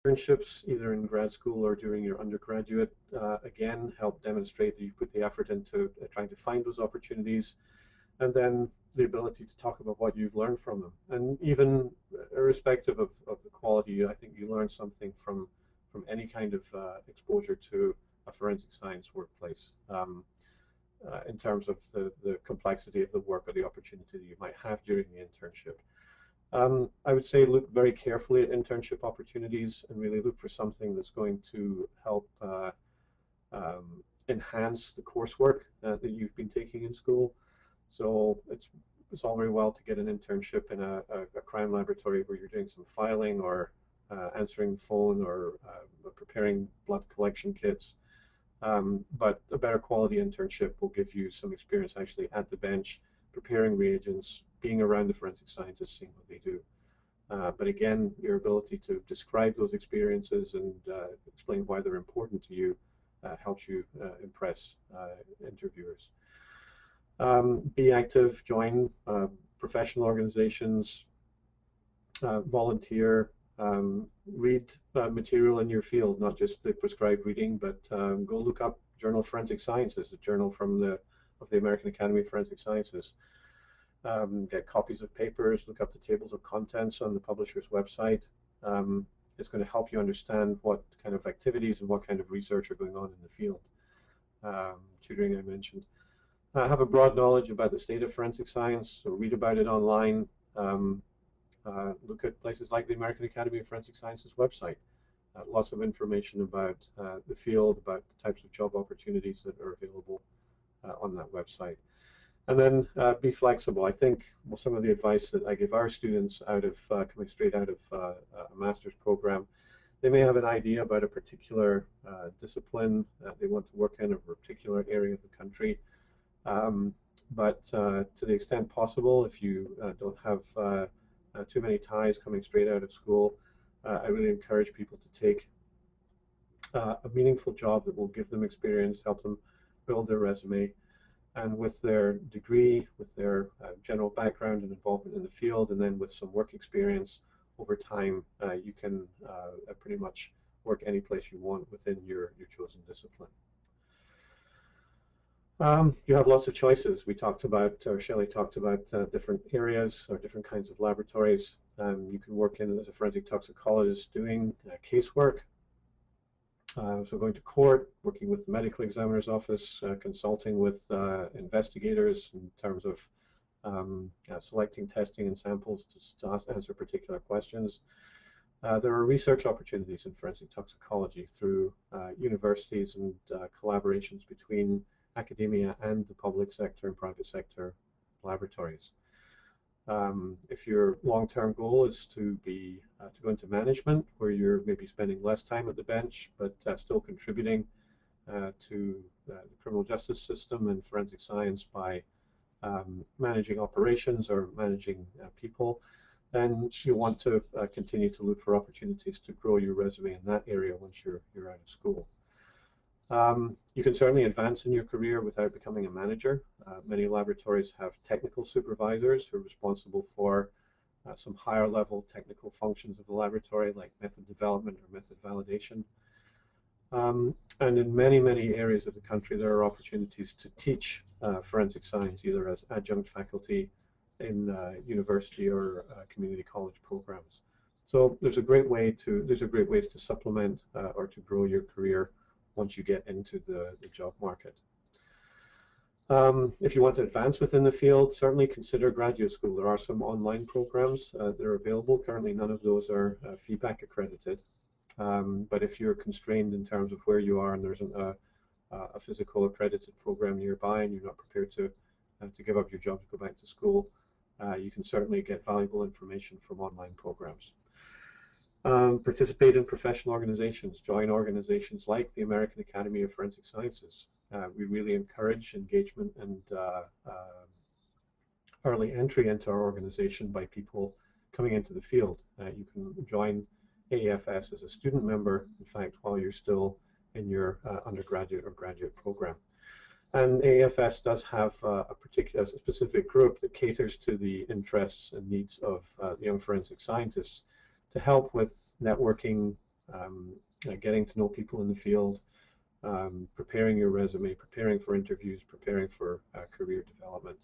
internships, either in grad school or during your undergraduate, again, help demonstrate that you put the effort into trying to find those opportunities, and then the ability to talk about what you've learned from them. And even irrespective of the quality, I think you learn something from any kind of exposure to a forensic science workplace in terms of the complexity of the work or the opportunity that you might have during the internship. I would say look very carefully at internship opportunities and really look for something that's going to help enhance the coursework that you've been taking in school. So it's all very well to get an internship in a crime laboratory where you're doing some filing or answering the phone or preparing blood collection kits. But a better quality internship will give you some experience actually at the bench, preparing reagents, being around the forensic scientists, seeing what they do. But again, your ability to describe those experiences and explain why they're important to you helps you impress interviewers. Be active, join professional organizations, volunteer, read material in your field, not just the prescribed reading, but go look up Journal of Forensic Sciences, a journal from of the American Academy of Forensic Sciences. Get copies of papers, look up the tables of contents on the publisher's website. It's going to help you understand what kind of activities and what kind of research are going on in the field. Tutoring I mentioned. Have a broad knowledge about the state of forensic science, so read about it online. Look at places like the American Academy of Forensic Sciences website. Lots of information about the field, about the types of job opportunities that are available on that website. And then be flexible. I think some of the advice that I give our students out of coming straight out of a master's program, they may have an idea about a particular discipline that they want to work in, or a particular area of the country. But to the extent possible, if you don't have too many ties coming straight out of school, I really encourage people to take a meaningful job that will give them experience, help them build their resume, and with their degree, with their general background and involvement in the field, and then with some work experience over time, you can pretty much work any place you want within your chosen discipline. You have lots of choices. We talked about, or Shelley talked about different areas or different kinds of laboratories. You can work in as a forensic toxicologist doing casework. So going to court, working with the medical examiner's office, consulting with investigators in terms of selecting testing and samples to answer particular questions. There are research opportunities in forensic toxicology through universities and collaborations between academia and the public sector and private sector laboratories. If your long-term goal is to go into management, where you're maybe spending less time at the bench but still contributing to the criminal justice system and forensic science by managing operations or managing people, then you want to continue to look for opportunities to grow your resume in that area once you're out of school. You can certainly advance in your career without becoming a manager. Many laboratories have technical supervisors who are responsible for some higher level technical functions of the laboratory, like method development or method validation. And in many, many areas of the country, there are opportunities to teach forensic science, either as adjunct faculty in university or community college programs. So there's a great ways to supplement or to grow your career once you get into the job market. If you want to advance within the field, certainly consider graduate school. There are some online programs that are available. Currently, none of those are feedback accredited. But if you're constrained in terms of where you are and there isn't a physical accredited program nearby and you're not prepared to give up your job to go back to school, you can certainly get valuable information from online programs. Participate in professional organizations, join organizations like the American Academy of Forensic Sciences. We really encourage engagement and early entry into our organization by people coming into the field. You can join AAFS as a student member, in fact, while you're still in your undergraduate or graduate program. And AAFS does have a specific group that caters to the interests and needs of young forensic scientists to help with networking, getting to know people in the field, preparing your resume, preparing for interviews, preparing for career development.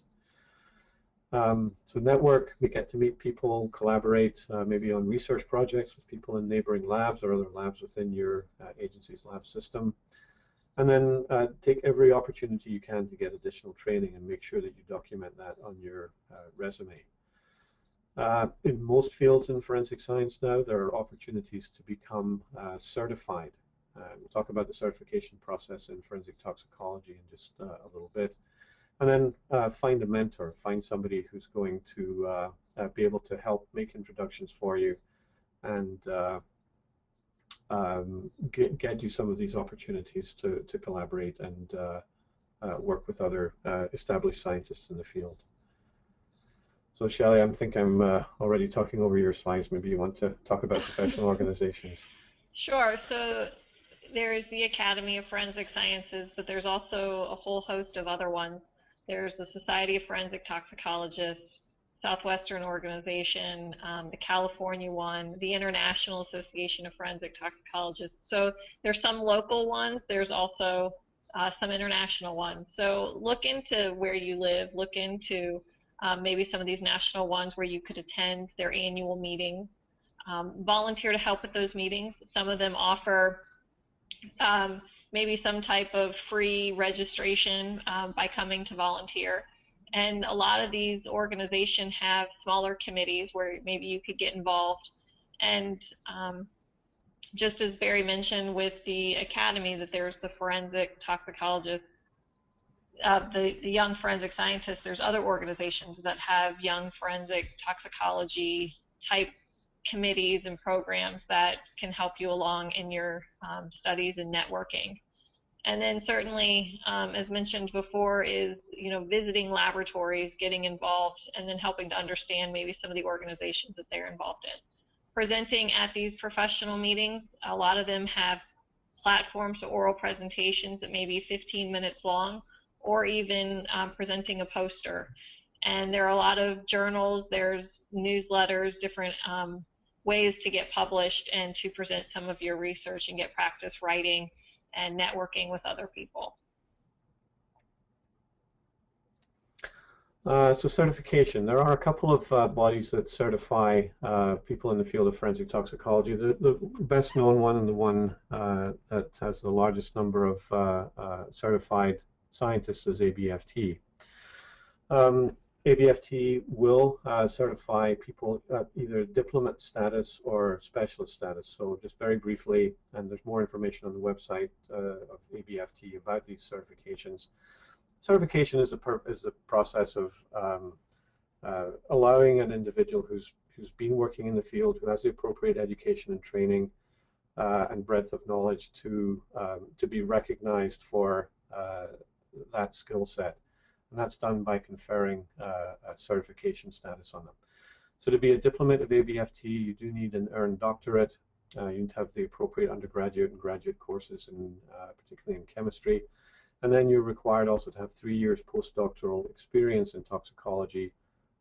So network, we get to meet people, collaborate maybe on research projects with people in neighboring labs or other labs within your agency's lab system. And then take every opportunity you can to get additional training and make sure that you document that on your resume. In most fields in forensic science now, there are opportunities to become certified. We'll talk about the certification process in forensic toxicology in just a little bit. And then find a mentor, find somebody who's going to be able to help make introductions for you and get you some of these opportunities to collaborate and work with other established scientists in the field. So Shelley, I think I'm already talking over your slides. Maybe you want to talk about professional organizations. Sure. So there's the Academy of Forensic Sciences, but there's also a whole host of other ones. There's the Society of Forensic Toxicologists, Southwestern Organization, the California one, the International Association of Forensic Toxicologists. So there's some local ones. There's also some international ones. So look into where you live. Look into maybe some of these national ones where you could attend their annual meetings. Volunteer to help with those meetings. Some of them offer maybe some type of free registration by coming to volunteer. And a lot of these organizations have smaller committees where maybe you could get involved. And just as Barry mentioned with the academy, that there's the forensic toxicologists, the young forensic scientists, there's other organizations that have young forensic toxicology type committees and programs that can help you along in your studies and networking. And then certainly, as mentioned before, is visiting laboratories, getting involved, and then helping to understand maybe some of the organizations that they're involved in. Presenting at these professional meetings, a lot of them have platforms or oral presentations that may be 15 minutes long, or even presenting a poster. And there are a lot of journals, there's newsletters, different ways to get published and to present some of your research and get practice writing and networking with other people. So certification. There are a couple of bodies that certify people in the field of forensic toxicology. The best known one and the one that has the largest number of certified scientists is ABFT. ABFT will certify people at either diplomate status or specialist status. So just very briefly, and there's more information on the website of ABFT about these certifications. Certification is a process of allowing an individual who's been working in the field, who has the appropriate education and training and breadth of knowledge to be recognized for that skill set. And that's done by conferring a certification status on them. So to be a diplomate of ABFT, you do need an earned doctorate. You need to have the appropriate undergraduate and graduate courses, particularly in chemistry. And then you're required also to have 3 years postdoctoral experience in toxicology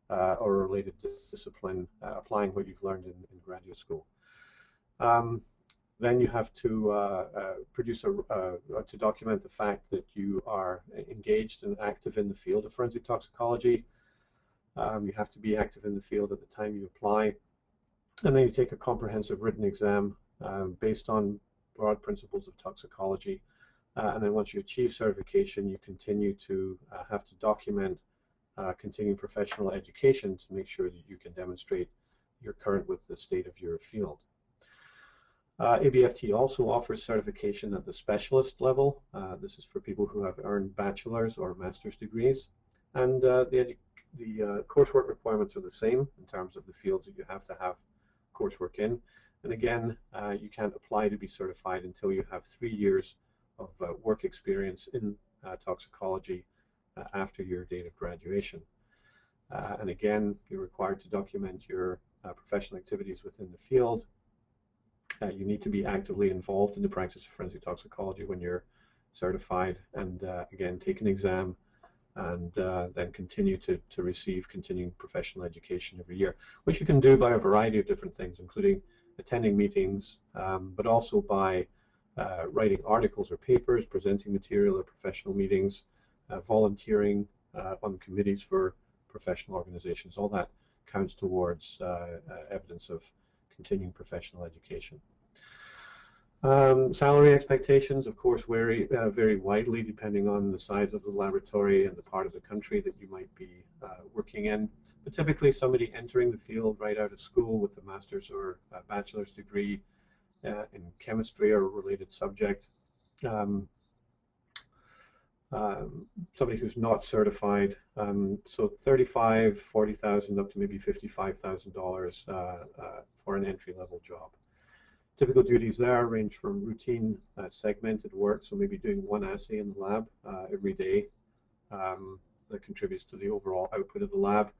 or a related discipline, applying what you've learned in graduate school. Then you have to produce to document the fact that you are engaged and active in the field of forensic toxicology. You have to be active in the field at the time you apply. And then you take a comprehensive written exam based on broad principles of toxicology. And then once you achieve certification, you continue to have to document continuing professional education to make sure that you can demonstrate you're current with the state of your field. ABFT also offers certification at the specialist level. This is for people who have earned bachelor's or master's degrees. And the coursework requirements are the same in terms of the fields that you have to have coursework in. And again, you can't apply to be certified until you have 3 years of work experience in toxicology after your date of graduation. And again, you're required to document your professional activities within the field. You need to be actively involved in the practice of forensic toxicology when you're certified, and again, take an exam and then continue to receive continuing professional education every year, which you can do by a variety of different things, including attending meetings, but also by writing articles or papers, presenting material at professional meetings, volunteering on committees for professional organizations. All that counts towards evidence of continuing professional education. Salary expectations, of course, vary widely depending on the size of the laboratory and the part of the country that you might be working in. But typically, somebody entering the field right out of school with a master's or a bachelor's degree in chemistry or a related subject, somebody who's not certified, so $35,000, $40,000 up to maybe $55,000 for an entry-level job. Typical duties there range from routine segmented work, so maybe doing one assay in the lab every day that contributes to the overall output of the lab.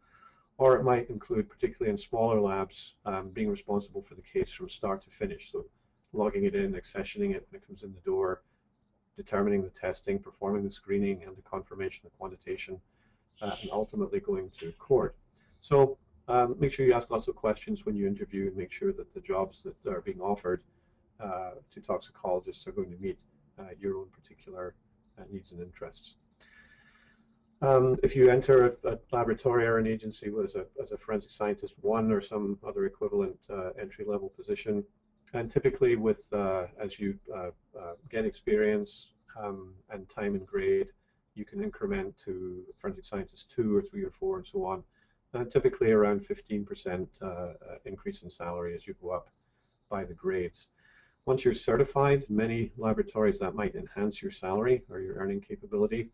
Or it might include, particularly in smaller labs, being responsible for the case from start to finish. So logging it in, accessioning it when it comes in the door, determining the testing, performing the screening and the confirmation, the quantitation, and ultimately going to court. So make sure you ask lots of questions when you interview and make sure that the jobs that are being offered to toxicologists are going to meet your own particular needs and interests. If you enter a laboratory or an agency as a forensic scientist 1 or some other equivalent entry-level position, and typically as you get experience and time and grade, you can increment to forensic scientist 2 or 3 or 4 and so on. Typically around 15% increase in salary as you go up by the grades. Once you're certified, many laboratories that might enhance your salary or your earning capability.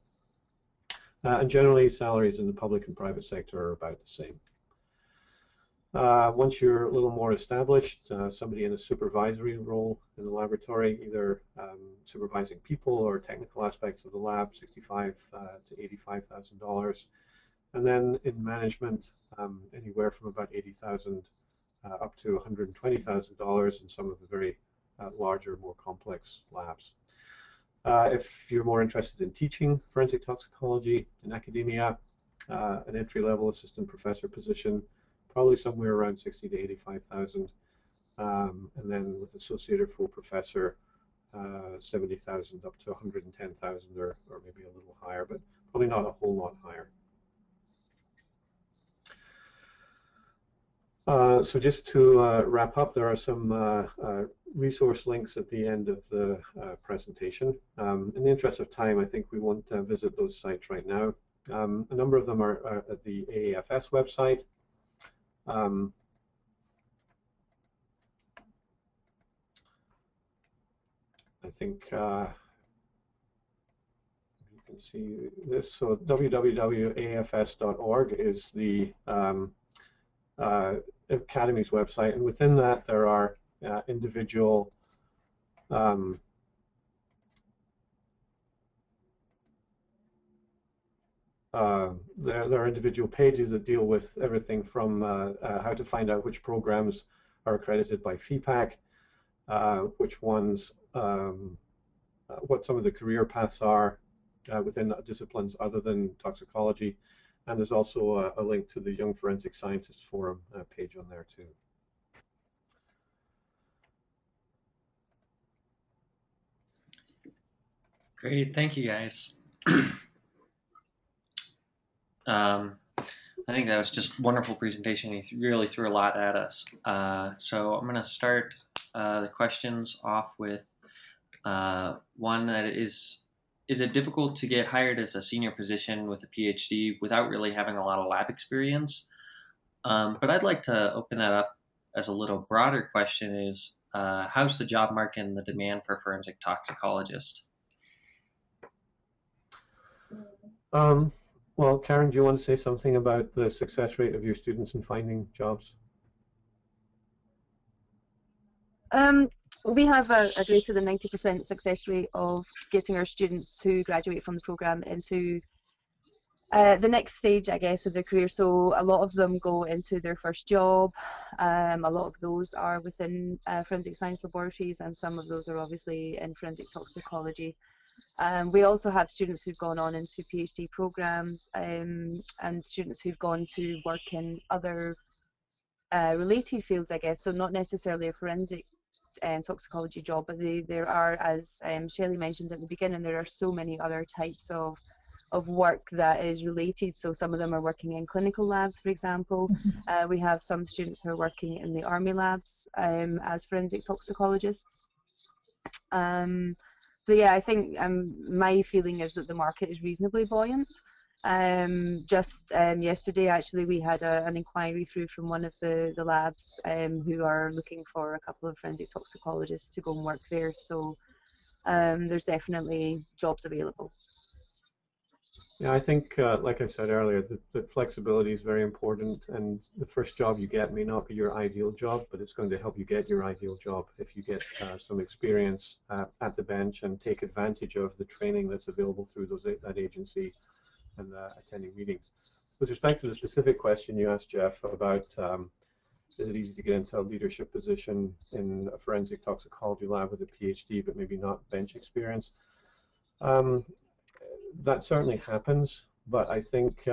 And generally, salaries in the public and private sector are about the same. Once you're a little more established, somebody in a supervisory role in the laboratory, either supervising people or technical aspects of the lab, $65,000 to $85,000. And then in management, anywhere from about $80,000 up to $120,000 in some of the very larger, more complex labs. If you're more interested in teaching forensic toxicology in academia, an entry-level assistant professor position, probably somewhere around $60,000 to $85,000, and then with associate or full professor, $70,000 up to $110,000, or maybe a little higher, but probably not a whole lot higher. So just to wrap up, there are some resource links at the end of the presentation. In the interest of time, I think we won't visit those sites right now. A number of them are at the AAFS website. I think you can see this. So www.aafs.org is the Academy's website, and within that there are individual there are individual pages that deal with everything from how to find out which programs are accredited by FEPAC, which ones, what some of the career paths are within disciplines other than toxicology, and there's also a link to the Young Forensic Scientists Forum page on there too. Great, thank you guys. I think that was just a wonderful presentation. You really threw a lot at us. So I'm going to start the questions off with one that is it difficult to get hired as a senior position with a PhD without really having a lot of lab experience? But I'd like to open that up as a little broader question is, how's the job market and the demand for forensic toxicologists? Well, Karen, do you want to say something about the success rate of your students in finding jobs? We have a greater than 90% success rate of getting our students who graduate from the program into the next stage, I guess, of their career. So a lot of them go into their first job. A lot of those are within forensic science laboratories, and some of those are obviously in forensic toxicology. We also have students who've gone on into PhD programs, and students who've gone to work in other related fields, I guess, so not necessarily a forensic toxicology job, but there are, as Shelley mentioned at the beginning, there are so many other types of work that is related. So some of them are working in clinical labs, for example. We have some students who are working in the army labs as forensic toxicologists. So yeah, I think my feeling is that the market is reasonably buoyant. Just yesterday, actually, we had an inquiry through from one of the labs who are looking for a couple of forensic toxicologists to go and work there. So there's definitely jobs available. Yeah, I think, like I said earlier, the flexibility is very important, and the first job you get may not be your ideal job, but it's going to help you get your ideal job if you get some experience at the bench and take advantage of the training that's available through that agency and attending meetings. With respect to the specific question you asked, Jeff, about is it easy to get into a leadership position in a forensic toxicology lab with a PhD, but maybe not bench experience? That certainly happens, but I think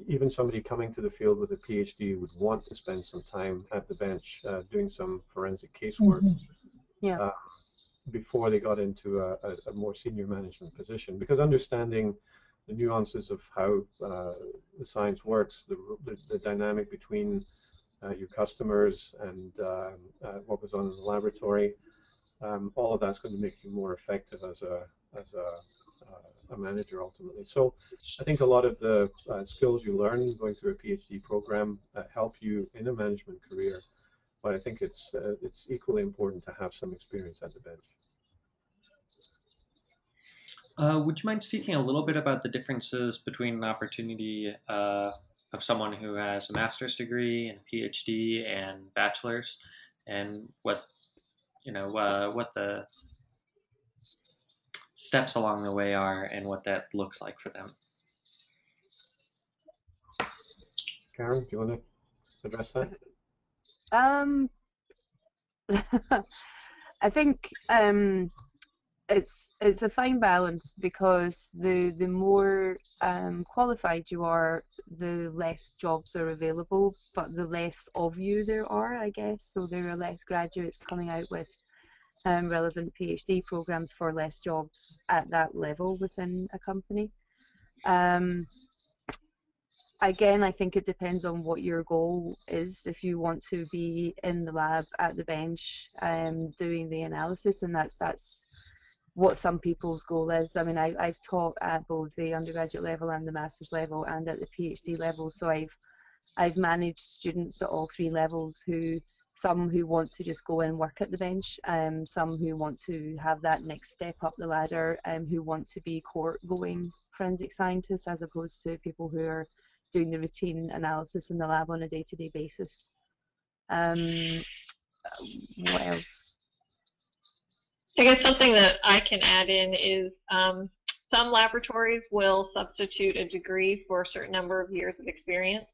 even somebody coming to the field with a PhD would want to spend some time at the bench doing some forensic casework before they got into a more senior management position, because understanding the nuances of how the science works, the dynamic between your customers and what goes on in the laboratory, all of that's going to make you more effective as a manager ultimately. So I think a lot of the skills you learn going through a PhD program help you in a management career, but I think it's equally important to have some experience at the bench. Would you mind speaking a little bit about the differences between an opportunity of someone who has a master's degree and a PhD and bachelor's, and what the steps along the way are and what that looks like for them? Karen, do you want to address that? I think it's a fine balance, because the more qualified you are, the less jobs are available, but the less of you there are, I guess. So there are less graduates coming out with relevant PhD programs for less jobs at that level within a company. Again, I think it depends on what your goal is. If you want to be in the lab at the bench doing the analysis, and that's what some people's goal is. I mean, I've taught at both the undergraduate level and the master's level and at the PhD level, so I've managed students at all three levels, some who want to just go and work at the bench, some who want to have that next step up the ladder, who want to be court-going forensic scientists as opposed to people who are doing the routine analysis in the lab on a day-to-day basis. What else? I guess something that I can add in is some laboratories will substitute a degree for a certain number of years of experience.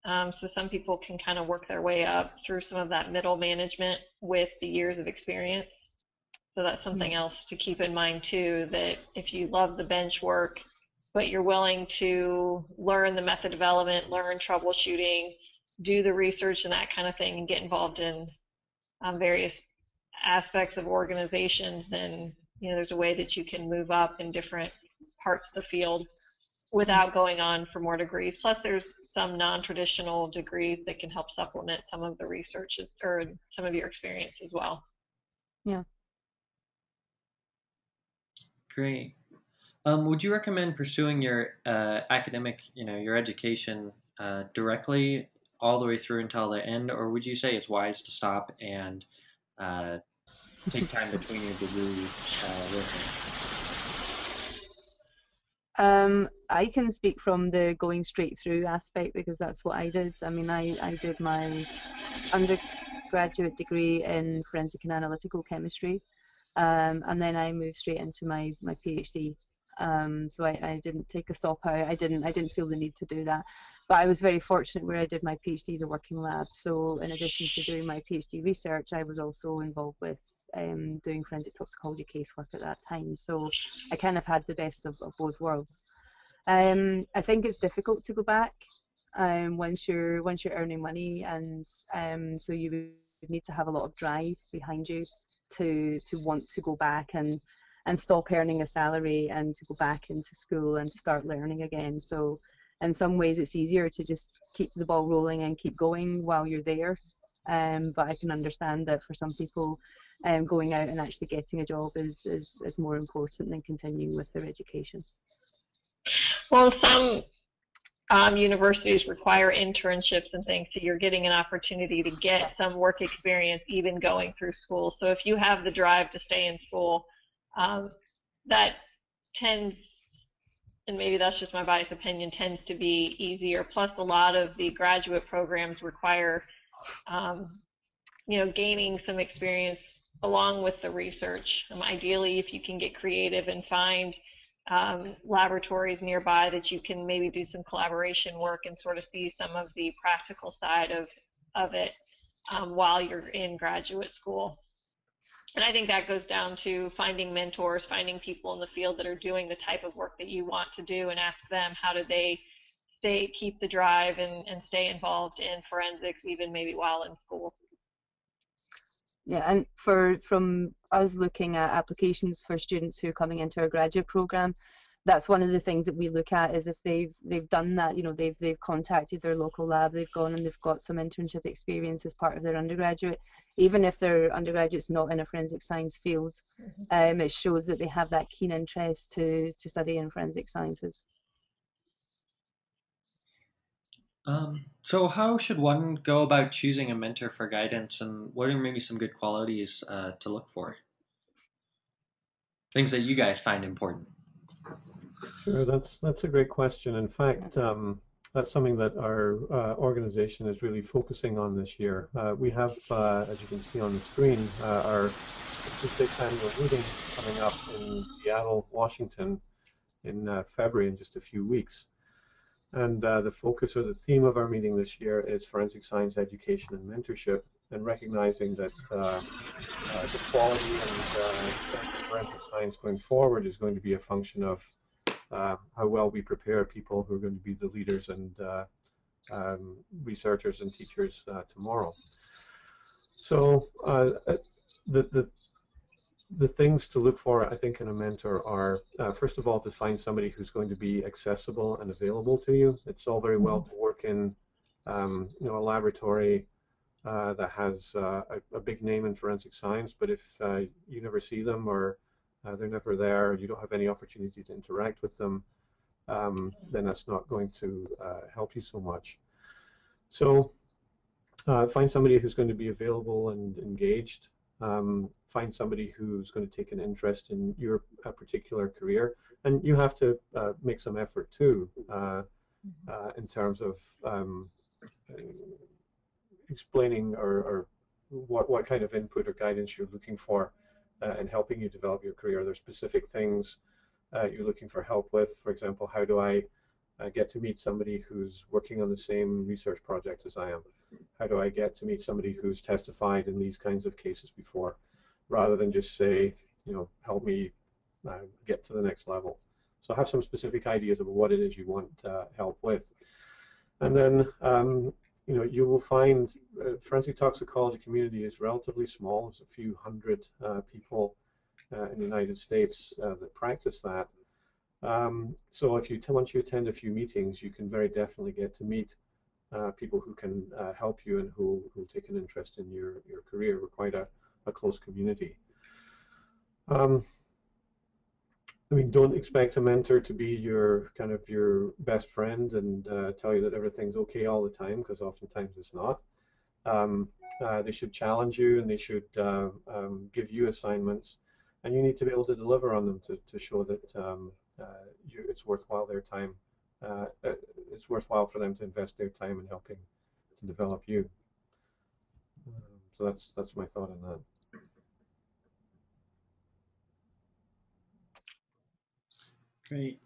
So some people can kind of work their way up through some of that middle management with the years of experience. So that's something else to keep in mind too, that if you love the bench work, but you're willing to learn the method development, learn troubleshooting, do the research and that kind of thing, and get involved in various aspects of organizations, then there's a way that you can move up in different parts of the field without going on for more degrees. Plus there's some non-traditional degrees that can help supplement some of the research or some of your experience as well. Yeah. Great. Would you recommend pursuing your academic, your education directly all the way through until the end, or would you say it's wise to stop and take time between your degrees working? I can speak from the going straight through aspect, because that's what I did. I mean, I did my undergraduate degree in forensic and analytical chemistry, and then I moved straight into my PhD. So I didn't take a stop out. I didn't feel the need to do that. But I was very fortunate where I did my PhD as a working lab. So in addition to doing my PhD research, I was also involved with doing forensic toxicology casework at that time. So I kind of had the best of both worlds. I think it's difficult to go back. once you're earning money, and so you would need to have a lot of drive behind you to want to go back and stop earning a salary and to go back into school and to start learning again. So in some ways it's easier to just keep the ball rolling and keep going while you're there. But I can understand that for some people, going out and actually getting a job is more important than continuing with their education. Well, some universities require internships and things, so you're getting an opportunity to get some work experience even going through school. So if you have the drive to stay in school, that tends, and maybe that's just my biased opinion, tends to be easier. Plus, a lot of the graduate programs require, gaining some experience along with the research. Ideally, if you can get creative and find laboratories nearby that you can maybe do some collaboration work and sort of see some of the practical side of it while you're in graduate school. And I think that goes down to finding mentors, finding people in the field that are doing the type of work that you want to do, and ask them how do they keep the drive and stay involved in forensics even maybe while in school. Yeah, and from us looking at applications for students who are coming into our graduate program, that's one of the things that we look at, is if they've done that, they've contacted their local lab, they've gone and they've got some internship experience as part of their undergraduate, even if their undergraduate's not in a forensic science field. It shows that they have that keen interest to study in forensic sciences. So how should one go about choosing a mentor for guidance, and what are maybe some good qualities to look for? Things that you guys find important. Sure, that's a great question. In fact, that's something that our organization is really focusing on this year. We have, as you can see on the screen, our 56th annual meeting coming up in Seattle, Washington in February, in just a few weeks. And the focus or the theme of our meeting this year is forensic science education and mentorship, and recognizing that the quality and forensic science going forward is going to be a function of how well we prepare people who are going to be the leaders and researchers and teachers tomorrow. So the things to look for, I think, in a mentor are, first of all, to find somebody who's going to be accessible and available to you. It's all very well to work in a laboratory that has a big name in forensic science, but if you never see them, or they're never there, you don't have any opportunity to interact with them, then that's not going to help you so much. So find somebody who's going to be available and engaged. Find somebody who's going to take an interest in your particular career, and you have to make some effort too in terms of explaining or what kind of input or guidance you're looking for in helping you develop your career. There's specific things you're looking for help with. For example, how do I get to meet somebody who's working on the same research project as I am? How do I get to meet somebody who's testified in these kinds of cases before, rather than just say, help me get to the next level. So have some specific ideas of what it is you want help with. And then, you will find forensic toxicology community is relatively small. There's a few hundred people in the United States that practice that. So once you attend a few meetings, you can very definitely get to meet people who can help you and who take an interest in your career. We're quite a close community. Don't expect a mentor to be your best friend and tell you that everything's okay all the time, because oftentimes it's not. They should challenge you, and they should give you assignments, and you need to be able to deliver on them to show that it's worthwhile their time. It's worthwhile for them to invest their time in helping to develop you. So that's my thought on that. Great.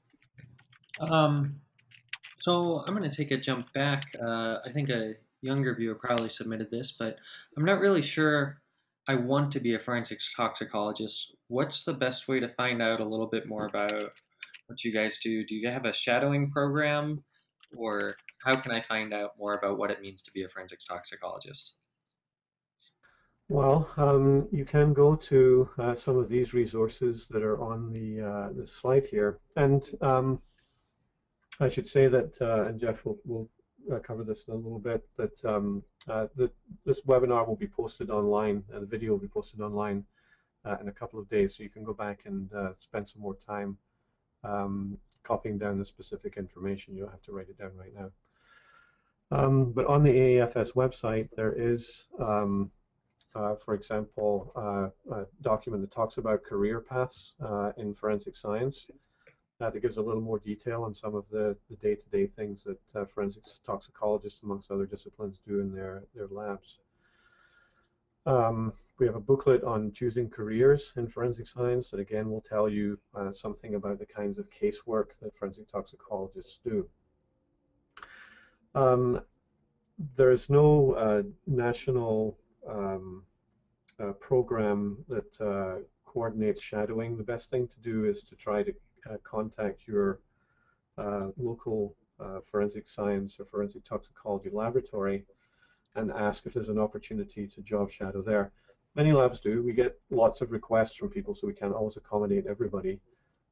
So I'm going to take a jump back. I think a younger viewer probably submitted this, but I'm not really sure I want to be a forensics toxicologist. What's the best way to find out a little bit more about what you guys do? Do you have a shadowing program? or how can I find out more about what it means to be a forensic toxicologist? Well, you can go to some of these resources that are on the slide here, and I should say that, and Jeff will cover this in a little bit, that this webinar will be posted online, and the video will be posted online in a couple of days, so you can go back and spend some more time copying down the specific information. You don't have to write it down right now. But on the AAFS website, there is, for example, a document that talks about career paths in forensic science. That gives a little more detail on some of the day-to-day things that forensic toxicologists, amongst other disciplines, do in their labs. We have a booklet on choosing careers in forensic science that again will tell you something about the kinds of casework that forensic toxicologists do. There's no national program that coordinates shadowing. The best thing to do is to try to contact your local forensic science or forensic toxicology laboratory and ask if there's an opportunity to job shadow there. Many labs do. We get lots of requests from people, so we can't always accommodate everybody.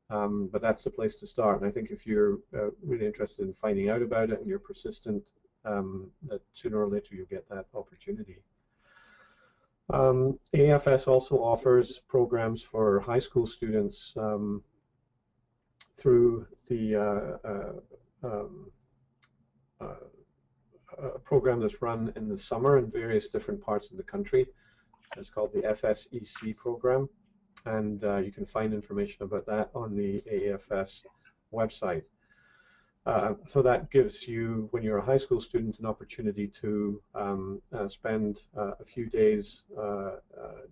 But that's the place to start. And I think if you're really interested in finding out about it and you're persistent, that sooner or later you'll get that opportunity. AAFS also offers programs for high school students through the a program that's run in the summer in various different parts of the country. It's called the FSEC program, and you can find information about that on the AAFS website. So that gives you, when you're a high school student, an opportunity to spend a few days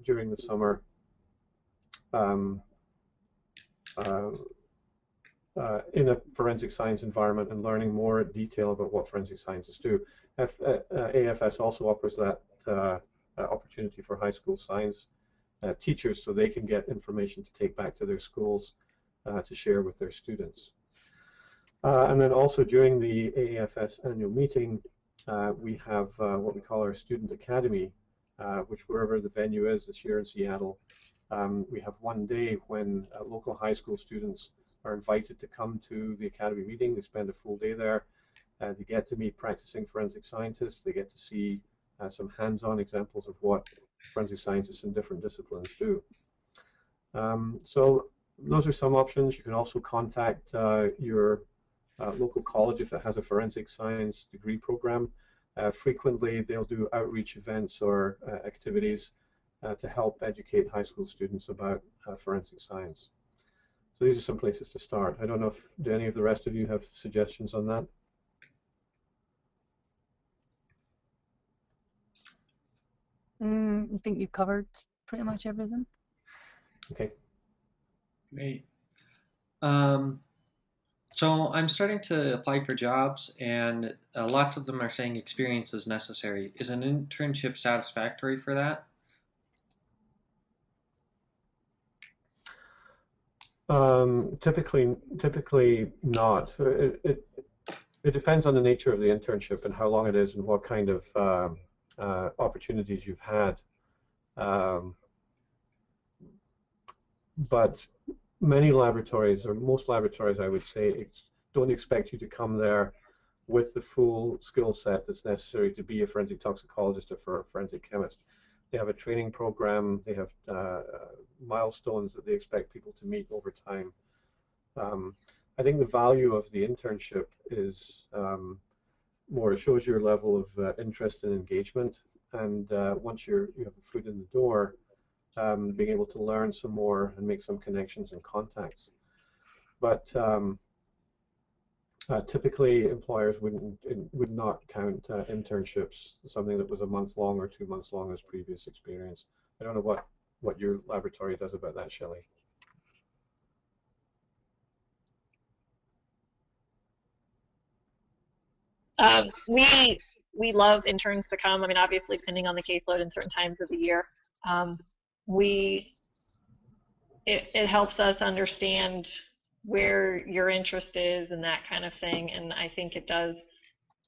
during the summer in a forensic science environment and learning more detail about what forensic scientists do. AAFS also offers that opportunity for high school science teachers, so they can get information to take back to their schools to share with their students. And then also during the AAFS annual meeting, we have what we call our Student Academy, which wherever the venue is, this year in Seattle, we have one day when local high school students are invited to come to the Academy meeting. They spend a full day there. They get to meet practicing forensic scientists. They get to see some hands-on examples of what forensic scientists in different disciplines do. So those are some options. You can also contact your local college if it has a forensic science degree program. Frequently, they'll do outreach events or activities to help educate high school students about forensic science. So these are some places to start. I don't know if do any of the rest of you have suggestions on that? I think you've covered pretty much everything. Okay. Great. So I'm starting to apply for jobs, and lots of them are saying experience is necessary. Is an internship satisfactory for that? Typically not. It depends on the nature of the internship and how long it is and what kind of opportunities you've had. But many laboratories, or most laboratories, I would say, don't expect you to come there with the full skill set that's necessary to be a forensic toxicologist or a forensic chemist. They have a training program. They have milestones that they expect people to meet over time. I think the value of the internship is more, it shows your level of interest and engagement, and once you have a foot in the door, being able to learn some more and make some connections and contacts. But typically employers would not count internships something that was a month long or 2 months long as previous experience. I don't know what your laboratory does about that, Shelley. We love interns to come. I mean, obviously, depending on the caseload in certain times of the year, it helps us understand where your interest is and that kind of thing, and I think it does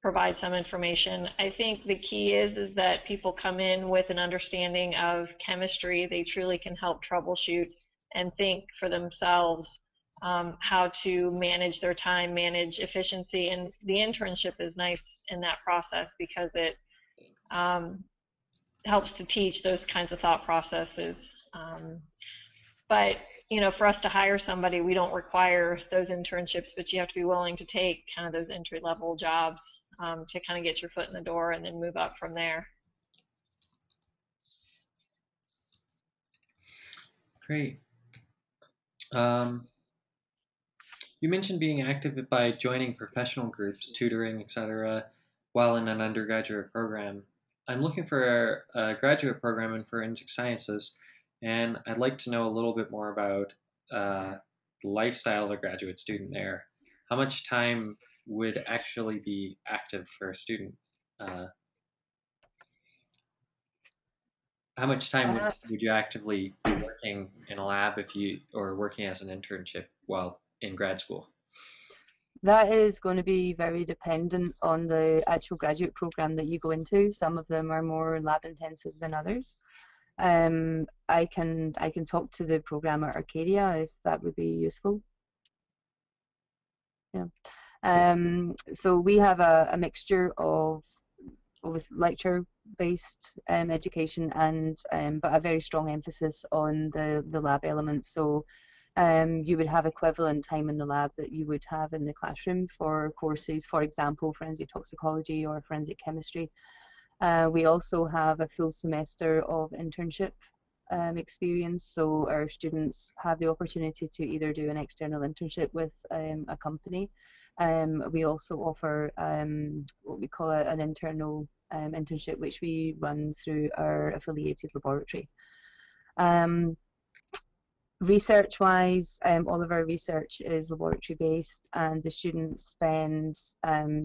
provide some information. I think the key is that people come in with an understanding of chemistry. They truly can help troubleshoot and think for themselves how to manage their time, manage efficiency, and the internship is nice in that process because it helps to teach those kinds of thought processes. But you know, for us to hire somebody, we don't require those internships, but you have to be willing to take kind of those entry-level jobs to kind of get your foot in the door and then move up from there. Great. You mentioned being active by joining professional groups, tutoring, etc., while in an undergraduate program. I'm looking for a graduate program in forensic sciences, and I'd like to know a little bit more about the lifestyle of a graduate student there. How much time would actually be active for a student? How much time would you actively be working in a lab or working as an internship while in grad school? That is going to be very dependent on the actual graduate program that you go into. Some of them are more lab intensive than others. I can talk to the program at Arcadia if that would be useful. Yeah. So we have a mixture of lecture-based education and but a very strong emphasis on the lab elements. So you would have equivalent time in the lab that you would have in the classroom for courses, for example, forensic toxicology or forensic chemistry. We also have a full semester of internship experience, so our students have the opportunity to either do an external internship with a company. We also offer what we call an internal internship, which we run through our affiliated laboratory. Research-wise, all of our research is laboratory-based, and the students spend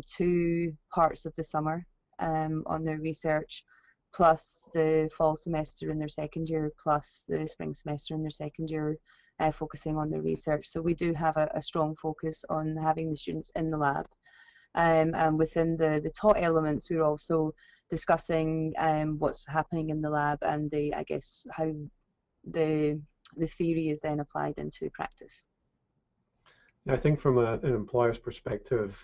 2 parts of the summer on their research, plus the fall semester in their second year, plus the spring semester in their second year, focusing on their research. So we do have a strong focus on having the students in the lab. And within the taught elements, we're also discussing what's happening in the lab and I guess how the theory is then applied into practice. I think from an employer's perspective,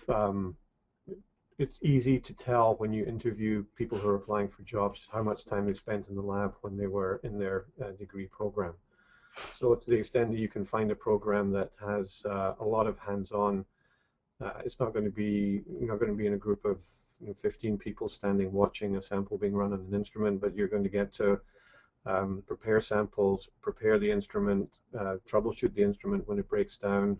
it's easy to tell when you interview people who are applying for jobs how much time they spent in the lab when they were in their degree program. So to the extent that you can find a program that has a lot of hands-on, it's not going to be, you're not going to be in a group of 15 people standing watching a sample being run on an instrument, but you're going to get to prepare samples, prepare the instrument, troubleshoot the instrument when it breaks down,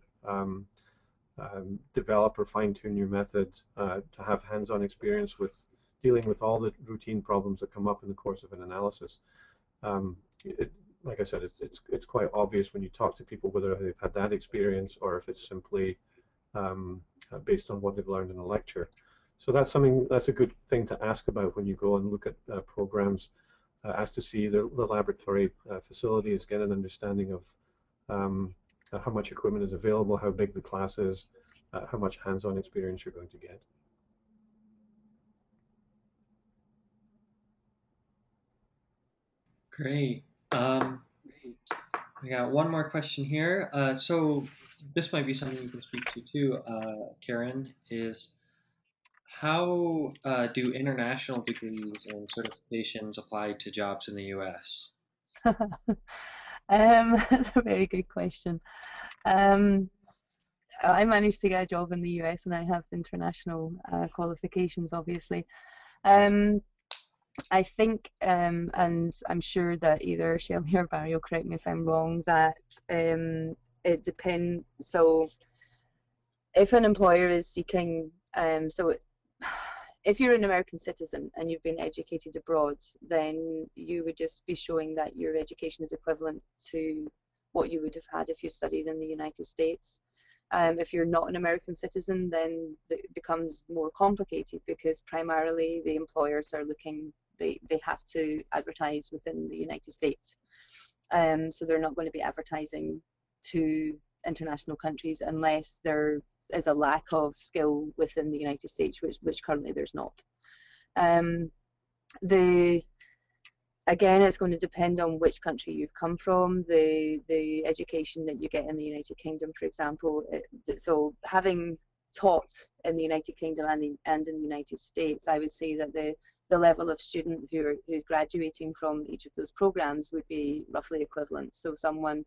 develop or fine-tune your methods, to have hands-on experience with dealing with all the routine problems that come up in the course of an analysis. Like I said, it's quite obvious when you talk to people whether they've had that experience or if it's simply based on what they've learned in a lecture. So that's a good thing to ask about when you go and look at programs, as to see the laboratory facilities, get an understanding of how much equipment is available, how big the class is, how much hands-on experience you're going to get. Great. I got one more question here. So this might be something you can speak to too, Karen, is how do international degrees and certifications apply to jobs in the US? That's a very good question. I managed to get a job in the US and I have international qualifications, obviously. I think, and I'm sure that either Shelley or Barry will correct me if I'm wrong, that it depends. So if an employer is seeking, if you're an American citizen and you've been educated abroad, then you would just be showing that your education is equivalent to what you would have had if you studied in the United States. If you're not an American citizen, then it becomes more complicated because primarily the employers are looking, they have to advertise within the United States. So they're not going to be advertising to international countries unless there is a lack of skill within the United States, which currently there's not. Again, it's going to depend on which country you've come from, the education that you get in the United Kingdom, for example. So having taught in the United Kingdom and in the United States, I would say that the level of student who's graduating from each of those programs would be roughly equivalent. So someone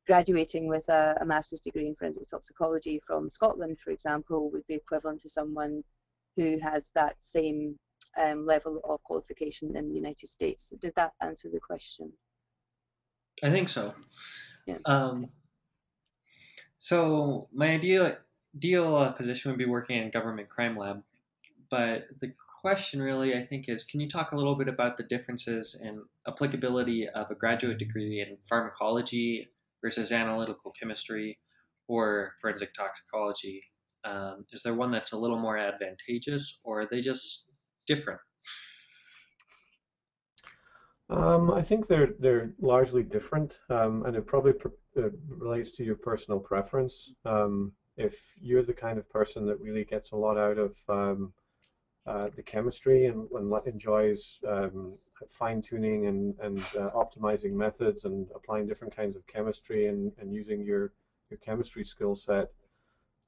graduating with a master's degree in forensic toxicology from Scotland, for example, would be equivalent to someone who has that same level of qualification in the United States. Did that answer the question? I think so. Yeah. So my ideal position would be working in a government crime lab, but the question really, I think, is can you talk a little bit about the differences in applicability of a graduate degree in pharmacology versus analytical chemistry or forensic toxicology? Is there one that's a little more advantageous, or are they just different? I think they're largely different, and it probably relates to your personal preference. If you're the kind of person that really gets a lot out of the chemistry and enjoys fine-tuning and optimizing methods and applying different kinds of chemistry and using your chemistry skill set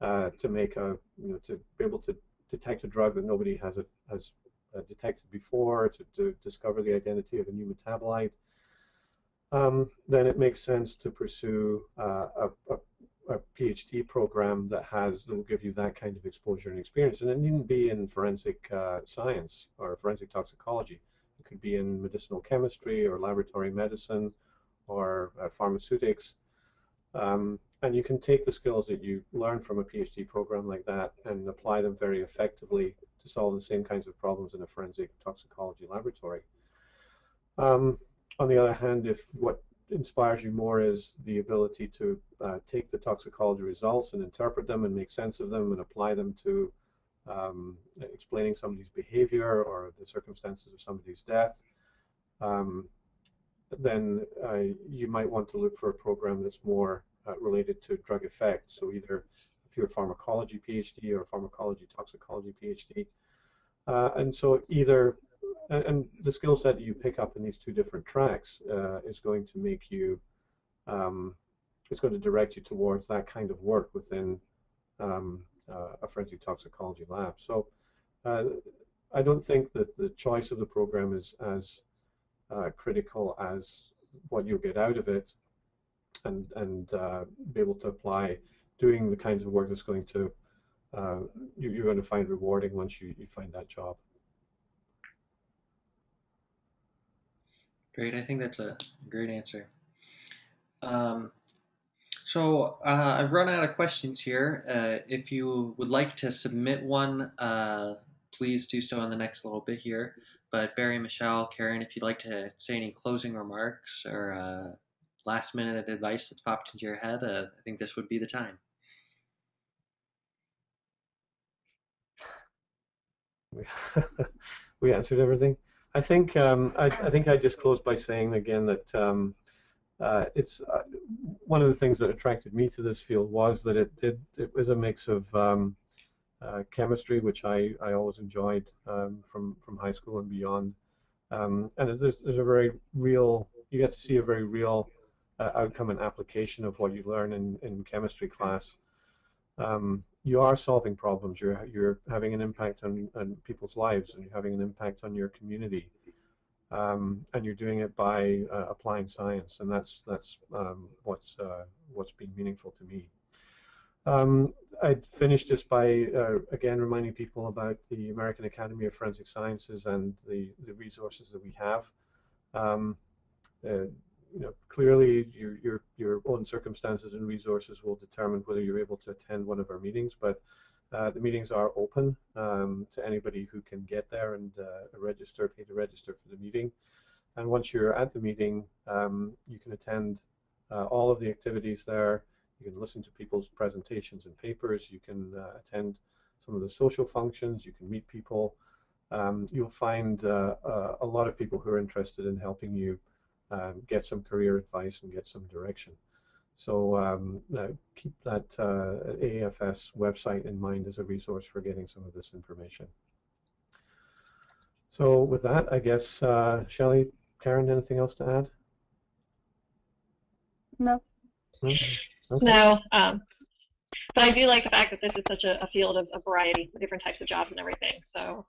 to make to be able to detect a drug that nobody has detected before, to discover the identity of a new metabolite, then it makes sense to pursue a PhD program that will give you that kind of exposure and experience. And it needn't be in forensic science or forensic toxicology. It could be in medicinal chemistry or laboratory medicine or pharmaceutics. And you can take the skills that you learn from a PhD program like that and apply them very effectively to solve the same kinds of problems in a forensic toxicology laboratory. On the other hand, if what inspires you more is the ability to take the toxicology results and interpret them and make sense of them and apply them to explaining somebody's behavior or the circumstances of somebody's death, then you might want to look for a program that's more related to drug effects, so either a pure pharmacology PhD or a pharmacology toxicology PhD. And so and the skill set that you pick up in these two different tracks is going to make you, it's going to direct you towards that kind of work within a forensic toxicology lab. So I don't think that the choice of the program is as critical as what you'll get out of it and be able to apply doing the kinds of work that's going to, you're going to find rewarding once you find that job. Great, I think that's a great answer. So I've run out of questions here. If you would like to submit one, please do so in the next little bit here. But Barry, Michele, Karen, if you'd like to say any closing remarks or last minute advice that's popped into your head, I think this would be the time. We answered everything. I think I just closed by saying again that it's one of the things that attracted me to this field was that it was a mix of chemistry, which I always enjoyed from high school and beyond, and there's a very real, you get to see a very real outcome and application of what you learn in chemistry class. You are solving problems. You're having an impact on people's lives, and you're having an impact on your community, and you're doing it by applying science, and that's what's been meaningful to me. I'd finish just by again reminding people about the American Academy of Forensic Sciences and the resources that we have. Clearly your own circumstances and resources will determine whether you're able to attend one of our meetings, but the meetings are open to anybody who can get there and pay to register for the meeting. And once you're at the meeting, you can attend all of the activities there. You can listen to people's presentations and papers. You can attend some of the social functions. You can meet people. You'll find a lot of people who are interested in helping you get some career advice and get some direction. So keep that AAFS website in mind as a resource for getting some of this information. So with that, I guess, Shelley, Karen, anything else to add? No. Okay. No. But I do like the fact that this is such a field of variety, different types of jobs and everything. So,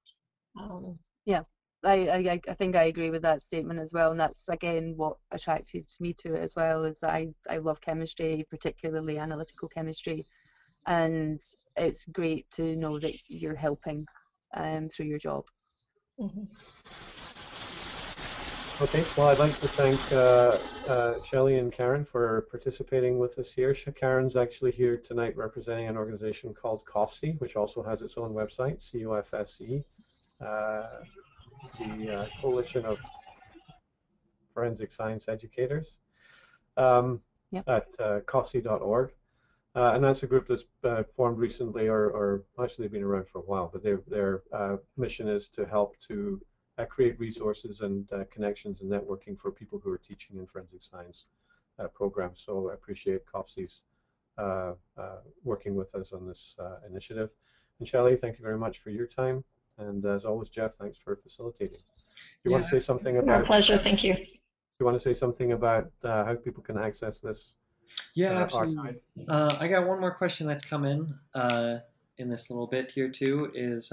yeah, I think I agree with that statement as well, and that's again what attracted me to it as well, is that I love chemistry, particularly analytical chemistry, and it's great to know that you're helping through your job. mm-hmm. Okay, well, I'd like to thank Shelley and Karen for participating with us here. Karen's actually here tonight representing an organization called COFSE, which also has its own website, COFSE, the Coalition of Forensic Science Educators, at COFSE.org. And that's a group that's formed recently, or actually been around for a while, but their mission is to help to create resources and connections and networking for people who are teaching in forensic science programs. So I appreciate COFSE's working with us on this initiative. And Shelley, thank you very much for your time. And as always, Jeff, thanks for facilitating. You want to say something about? Our pleasure. Thank you. You want to say something about how people can access this? Yeah, absolutely. I got one more question that's come in this little bit here too. Is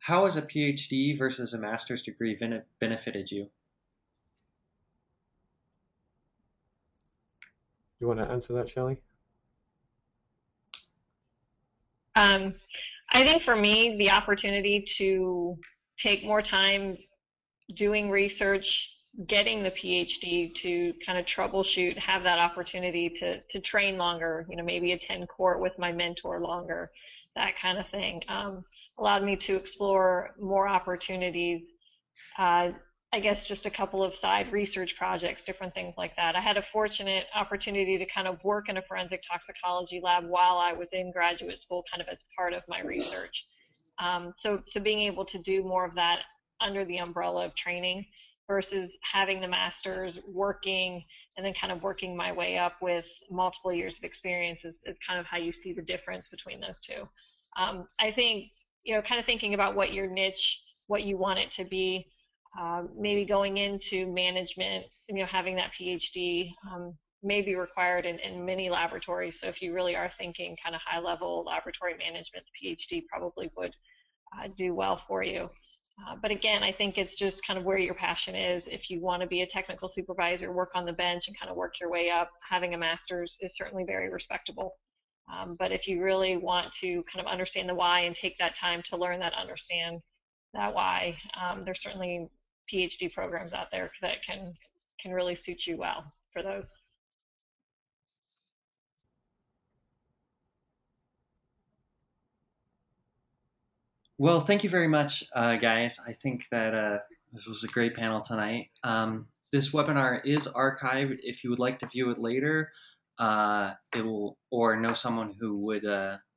how has a PhD versus a master's degree benefited you? You want to answer that, Shelley? I think for me, the opportunity to take more time doing research, getting the PhD, to kind of troubleshoot, have that opportunity to train longer, maybe attend court with my mentor longer, that kind of thing, allowed me to explore more opportunities. I guess just a couple of side research projects, different things like that. I had a fortunate opportunity to kind of work in a forensic toxicology lab while I was in graduate school, kind of as part of my research. So being able to do more of that under the umbrella of training versus having the master's, working, and then kind of working my way up with multiple years of experience is kind of how you see the difference between those two. I think, kind of thinking about what your niche, what you want it to be, maybe going into management, having that PhD may be required in many laboratories. So if you really are thinking kind of high-level laboratory management, the PhD probably would do well for you. But again, I think it's just kind of where your passion is. If you want to be a technical supervisor, work on the bench and kind of work your way up, having a master's is certainly very respectable. But if you really want to kind of understand the why and take that time to learn that, understand that why, there's certainly PhD programs out there that can really suit you well for those. Well, thank you very much, guys. I think that this was a great panel tonight. This webinar is archived. If you would like to view it later, or know someone who would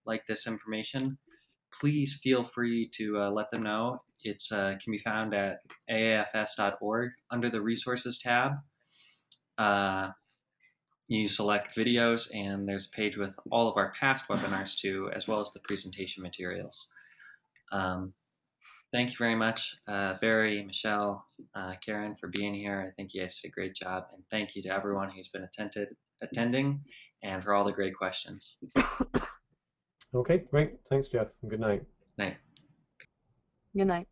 like this information, please feel free to let them know. It can be found at aafs.org under the Resources tab. You select videos, and there's a page with all of our past webinars too, as well as the presentation materials. Thank you very much, Barry, Michelle, Karen, for being here. I think you guys did a great job, and thank you to everyone who's been attending, and for all the great questions. Okay, great. Thanks, Jeff, and good night. Night. Good night.